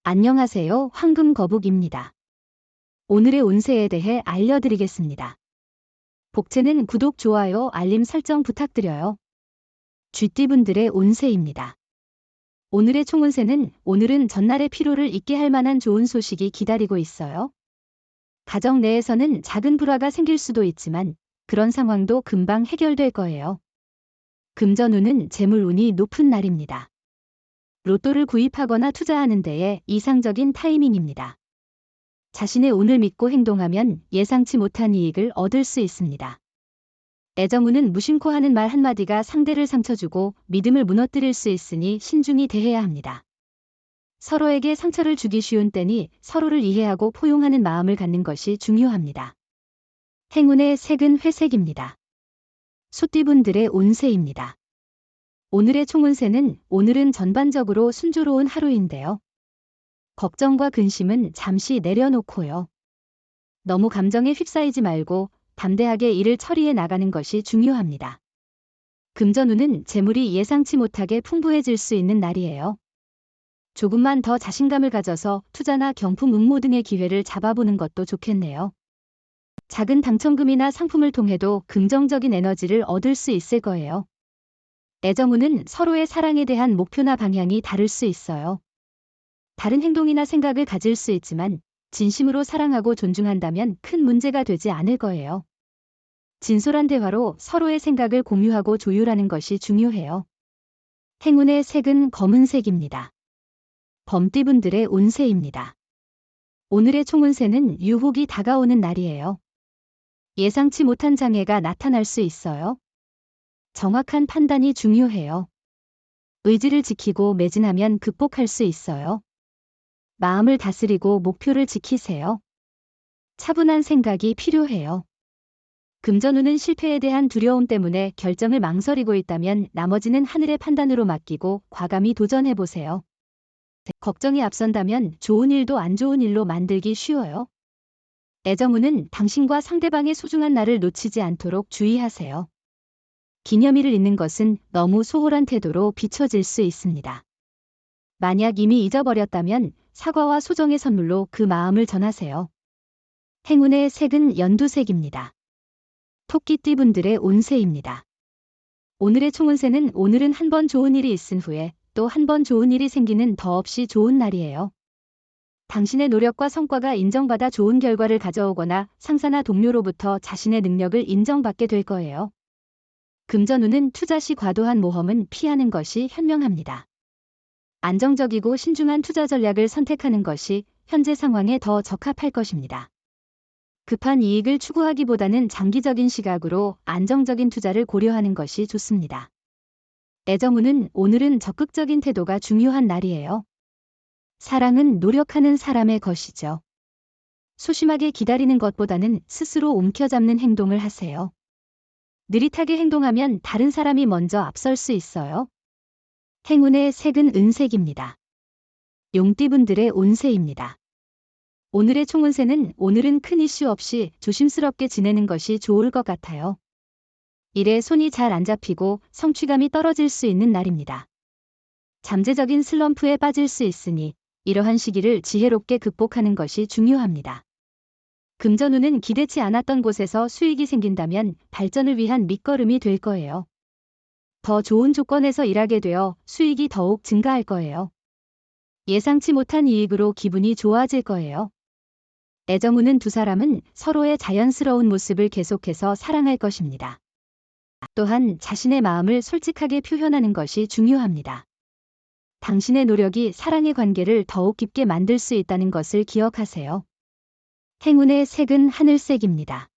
안녕하세요. 황금거북입니다. 오늘의 운세에 대해 알려드리겠습니다. 복채는 구독, 좋아요, 알림 설정 부탁드려요. 쥐띠분들의 운세입니다. 오늘의 총운세는 오늘은 전날의 피로를 잊게 할 만한 좋은 소식이 기다리고 있어요. 가정 내에서는 작은 불화가 생길 수도 있지만 그런 상황도 금방 해결될 거예요. 금전운은 재물운이 높은 날입니다. 로또를 구입하거나 투자하는 데에 이상적인 타이밍입니다. 자신의 운을 믿고 행동하면 예상치 못한 이익을 얻을 수 있습니다. 애정운은 무심코 하는 말 한마디가 상대를 상처주고 믿음을 무너뜨릴 수 있으니 신중히 대해야 합니다. 서로에게 상처를 주기 쉬운 때니 서로를 이해하고 포용하는 마음을 갖는 것이 중요합니다. 행운의 색은 회색입니다. 소띠분들의 운세입니다. 오늘의 총운세는 오늘은 전반적으로 순조로운 하루인데요. 걱정과 근심은 잠시 내려놓고요. 너무 감정에 휩싸이지 말고 담대하게 일을 처리해 나가는 것이 중요합니다. 금전운은 재물이 예상치 못하게 풍부해질 수 있는 날이에요. 조금만 더 자신감을 가져서 투자나 경품 응모 등의 기회를 잡아보는 것도 좋겠네요. 작은 당첨금이나 상품을 통해도 긍정적인 에너지를 얻을 수 있을 거예요. 애정운은 서로의 사랑에 대한 목표나 방향이 다를 수 있어요. 다른 행동이나 생각을 가질 수 있지만 진심으로 사랑하고 존중한다면 큰 문제가 되지 않을 거예요. 진솔한 대화로 서로의 생각을 공유하고 조율하는 것이 중요해요. 행운의 색은 검은색입니다. 범띠분들의 운세입니다. 오늘의 총운세는 유혹이 다가오는 날이에요. 예상치 못한 장애가 나타날 수 있어요. 정확한 판단이 중요해요. 의지를 지키고 매진하면 극복할 수 있어요. 마음을 다스리고 목표를 지키세요. 차분한 생각이 필요해요. 금전운은 실패에 대한 두려움 때문에 결정을 망설이고 있다면 나머지는 하늘의 판단으로 맡기고 과감히 도전해보세요. 걱정이 앞선다면 좋은 일도 안 좋은 일로 만들기 쉬워요. 애정운은 당신과 상대방의 소중한 날을 놓치지 않도록 주의하세요. 기념일을 잊는 것은 너무 소홀한 태도로 비춰질 수 있습니다. 만약 이미 잊어버렸다면 사과와 소정의 선물로 그 마음을 전하세요. 행운의 색은 연두색입니다. 토끼띠분들의 운세입니다. 오늘의 총운세는 오늘은 한 번 좋은 일이 있은 후에 또 한 번 좋은 일이 생기는 더없이 좋은 날이에요. 당신의 노력과 성과가 인정받아 좋은 결과를 가져오거나 상사나 동료로부터 자신의 능력을 인정받게 될 거예요. 금전운은 투자 시 과도한 모험은 피하는 것이 현명합니다. 안정적이고 신중한 투자 전략을 선택하는 것이 현재 상황에 더 적합할 것입니다. 급한 이익을 추구하기보다는 장기적인 시각으로 안정적인 투자를 고려하는 것이 좋습니다. 애정운은 오늘은 적극적인 태도가 중요한 날이에요. 사랑은 노력하는 사람의 것이죠. 소심하게 기다리는 것보다는 스스로 움켜잡는 행동을 하세요. 느릿하게 행동하면 다른 사람이 먼저 앞설 수 있어요. 행운의 색은 은색입니다. 용띠분들의 운세입니다. 오늘의 총운세는 오늘은 큰 이슈 없이 조심스럽게 지내는 것이 좋을 것 같아요. 일에 손이 잘 안 잡히고 성취감이 떨어질 수 있는 날입니다. 잠재적인 슬럼프에 빠질 수 있으니 이러한 시기를 지혜롭게 극복하는 것이 중요합니다. 금전운은 기대치 않았던 곳에서 수익이 생긴다면 발전을 위한 밑거름이 될 거예요. 더 좋은 조건에서 일하게 되어 수익이 더욱 증가할 거예요. 예상치 못한 이익으로 기분이 좋아질 거예요. 애정운은 두 사람은 서로의 자연스러운 모습을 계속해서 사랑할 것입니다. 또한 자신의 마음을 솔직하게 표현하는 것이 중요합니다. 당신의 노력이 사랑의 관계를 더욱 깊게 만들 수 있다는 것을 기억하세요. 행운의 색은 하늘색입니다.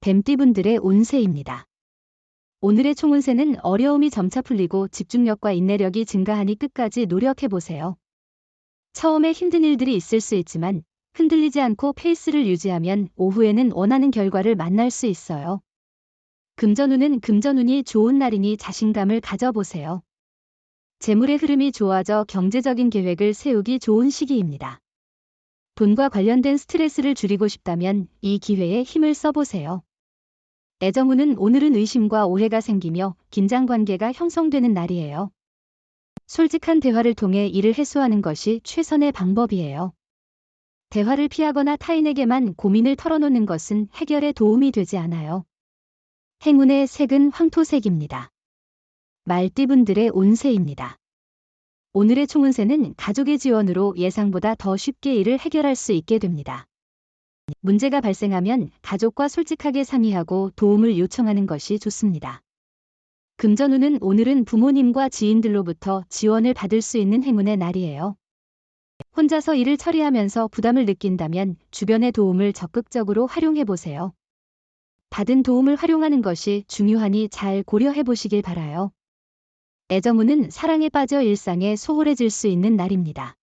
뱀띠분들의 운세입니다. 오늘의 총운세는 어려움이 점차 풀리고 집중력과 인내력이 증가하니 끝까지 노력해보세요. 처음에 힘든 일들이 있을 수 있지만 흔들리지 않고 페이스를 유지하면 오후에는 원하는 결과를 만날 수 있어요. 금전운은 금전운이 좋은 날이니 자신감을 가져보세요. 재물의 흐름이 좋아져 경제적인 계획을 세우기 좋은 시기입니다. 돈과 관련된 스트레스를 줄이고 싶다면 이 기회에 힘을 써보세요. 애정운은 오늘은 의심과 오해가 생기며 긴장 관계가 형성되는 날이에요. 솔직한 대화를 통해 이를 해소하는 것이 최선의 방법이에요. 대화를 피하거나 타인에게만 고민을 털어놓는 것은 해결에 도움이 되지 않아요. 행운의 색은 황토색입니다. 말띠분들의 운세입니다. 오늘의 총운세는 가족의 지원으로 예상보다 더 쉽게 일을 해결할 수 있게 됩니다. 문제가 발생하면 가족과 솔직하게 상의하고 도움을 요청하는 것이 좋습니다. 금전운은 오늘은 부모님과 지인들로부터 지원을 받을 수 있는 행운의 날이에요. 혼자서 일을 처리하면서 부담을 느낀다면 주변의 도움을 적극적으로 활용해 보세요. 받은 도움을 활용하는 것이 중요하니 잘 고려해 보시길 바라요. 애정운은 사랑에 빠져 일상에 소홀해질 수 있는 날입니다.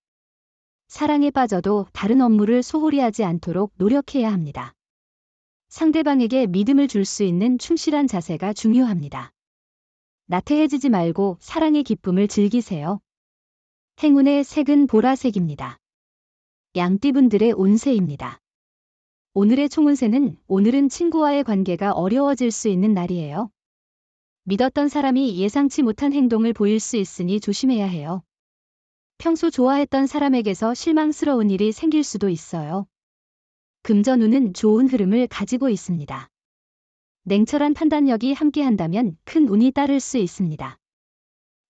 사랑에 빠져도 다른 업무를 소홀히 하지 않도록 노력해야 합니다. 상대방에게 믿음을 줄 수 있는 충실한 자세가 중요합니다. 나태해지지 말고 사랑의 기쁨을 즐기세요. 행운의 색은 보라색입니다. 양띠분들의 운세입니다. 오늘의 총운세는 오늘은 친구와의 관계가 어려워질 수 있는 날이에요. 믿었던 사람이 예상치 못한 행동을 보일 수 있으니 조심해야 해요. 평소 좋아했던 사람에게서 실망스러운 일이 생길 수도 있어요. 금전운은 좋은 흐름을 가지고 있습니다. 냉철한 판단력이 함께한다면 큰 운이 따를 수 있습니다.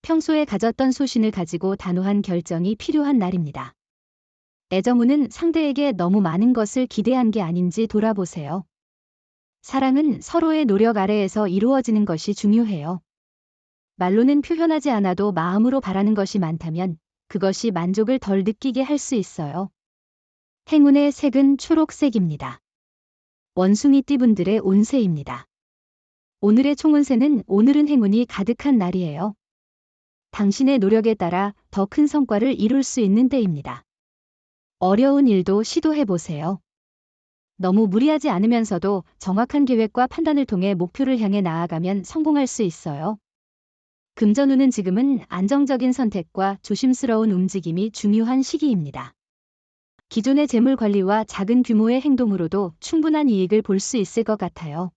평소에 가졌던 소신을 가지고 단호한 결정이 필요한 날입니다. 애정운은 상대에게 너무 많은 것을 기대한 게 아닌지 돌아보세요. 사랑은 서로의 노력 아래에서 이루어지는 것이 중요해요. 말로는 표현하지 않아도 마음으로 바라는 것이 많다면 그것이 만족을 덜 느끼게 할 수 있어요. 행운의 색은 초록색입니다. 원숭이띠분들의 운세입니다. 오늘의 총운세는 오늘은 행운이 가득한 날이에요. 당신의 노력에 따라 더 큰 성과를 이룰 수 있는 때입니다. 어려운 일도 시도해보세요. 너무 무리하지 않으면서도 정확한 계획과 판단을 통해 목표를 향해 나아가면 성공할 수 있어요. 금전운은 지금은 안정적인 선택과 조심스러운 움직임이 중요한 시기입니다. 기존의 재물 관리와 작은 규모의 행동으로도 충분한 이익을 볼 수 있을 것 같아요.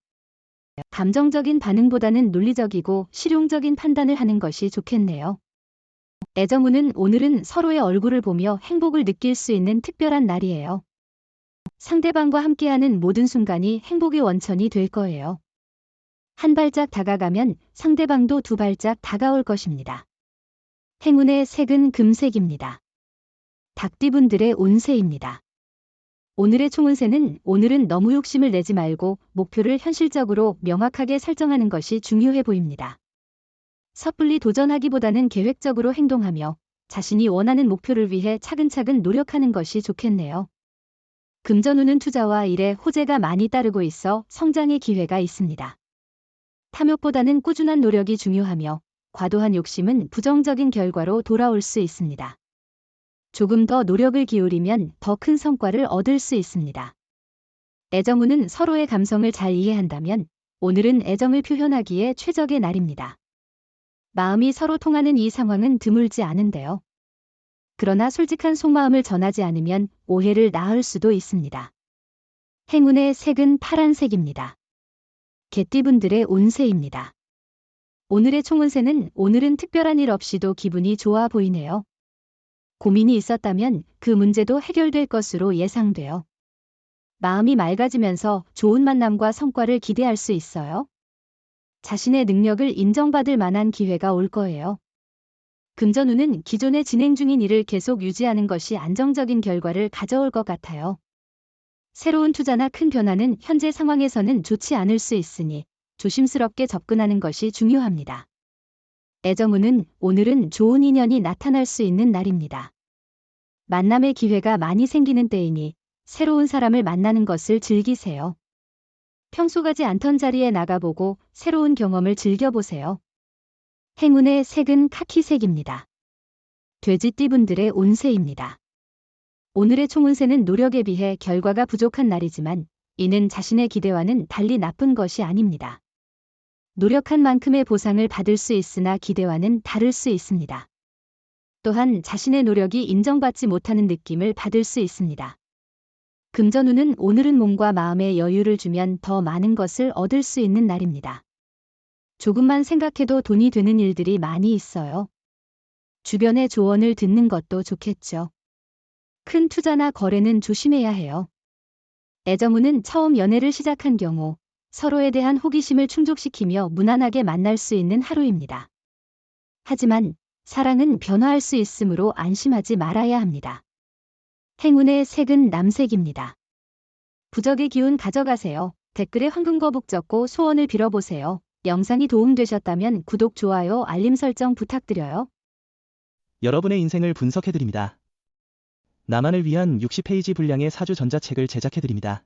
감정적인 반응보다는 논리적이고 실용적인 판단을 하는 것이 좋겠네요. 애정운은 오늘은 서로의 얼굴을 보며 행복을 느낄 수 있는 특별한 날이에요. 상대방과 함께하는 모든 순간이 행복의 원천이 될 거예요. 한 발짝 다가가면 상대방도 두 발짝 다가올 것입니다. 행운의 색은 금색입니다. 닭띠분들의 운세입니다. 오늘의 총운세는 오늘은 너무 욕심을 내지 말고 목표를 현실적으로 명확하게 설정하는 것이 중요해 보입니다. 섣불리 도전하기보다는 계획적으로 행동하며 자신이 원하는 목표를 위해 차근차근 노력하는 것이 좋겠네요. 금전운은 투자와 일에 호재가 많이 따르고 있어 성장의 기회가 있습니다. 탐욕보다는 꾸준한 노력이 중요하며 과도한 욕심은 부정적인 결과로 돌아올 수 있습니다. 조금 더 노력을 기울이면 더 큰 성과를 얻을 수 있습니다. 애정운은 서로의 감성을 잘 이해한다면 오늘은 애정을 표현하기에 최적의 날입니다. 마음이 서로 통하는 이 상황은 드물지 않은데요. 그러나 솔직한 속마음을 전하지 않으면 오해를 낳을 수도 있습니다. 행운의 색은 파란색입니다. 개띠분들의 운세입니다. 오늘의 총운세는 오늘은 특별한 일 없이도 기분이 좋아 보이네요. 고민이 있었다면 그 문제도 해결될 것으로 예상돼요. 마음이 맑아지면서 좋은 만남과 성과를 기대할 수 있어요. 자신의 능력을 인정받을 만한 기회가 올 거예요. 금전운은 기존에 진행 중인 일을 계속 유지하는 것이 안정적인 결과를 가져올 것 같아요. 새로운 투자나 큰 변화는 현재 상황에서는 좋지 않을 수 있으니 조심스럽게 접근하는 것이 중요합니다. 애정운은 오늘은 좋은 인연이 나타날 수 있는 날입니다. 만남의 기회가 많이 생기는 때이니 새로운 사람을 만나는 것을 즐기세요. 평소 가지 않던 자리에 나가보고 새로운 경험을 즐겨보세요. 행운의 색은 카키색입니다. 돼지띠분들의 운세입니다. 오늘의 총운세는 노력에 비해 결과가 부족한 날이지만 이는 자신의 기대와는 달리 나쁜 것이 아닙니다. 노력한 만큼의 보상을 받을 수 있으나 기대와는 다를 수 있습니다. 또한 자신의 노력이 인정받지 못하는 느낌을 받을 수 있습니다. 금전운은 오늘은 몸과 마음에 여유를 주면 더 많은 것을 얻을 수 있는 날입니다. 조금만 생각해도 돈이 되는 일들이 많이 있어요. 주변의 조언을 듣는 것도 좋겠죠. 큰 투자나 거래는 조심해야 해요. 애정운은 처음 연애를 시작한 경우 서로에 대한 호기심을 충족시키며 무난하게 만날 수 있는 하루입니다. 하지만 사랑은 변화할 수 있으므로 안심하지 말아야 합니다. 행운의 색은 남색입니다. 부적의 기운 가져가세요. 댓글에 황금거북 적고 소원을 빌어보세요. 영상이 도움되셨다면 구독, 좋아요, 알림 설정 부탁드려요. 여러분의 인생을 분석해드립니다. 나만을 위한 60페이지 분량의 사주 전자책을 제작해드립니다.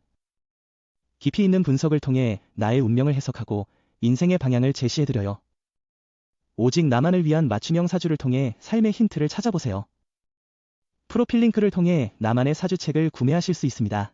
깊이 있는 분석을 통해 나의 운명을 해석하고 인생의 방향을 제시해드려요. 오직 나만을 위한 맞춤형 사주를 통해 삶의 힌트를 찾아보세요. 프로필 링크를 통해 나만의 사주책을 구매하실 수 있습니다.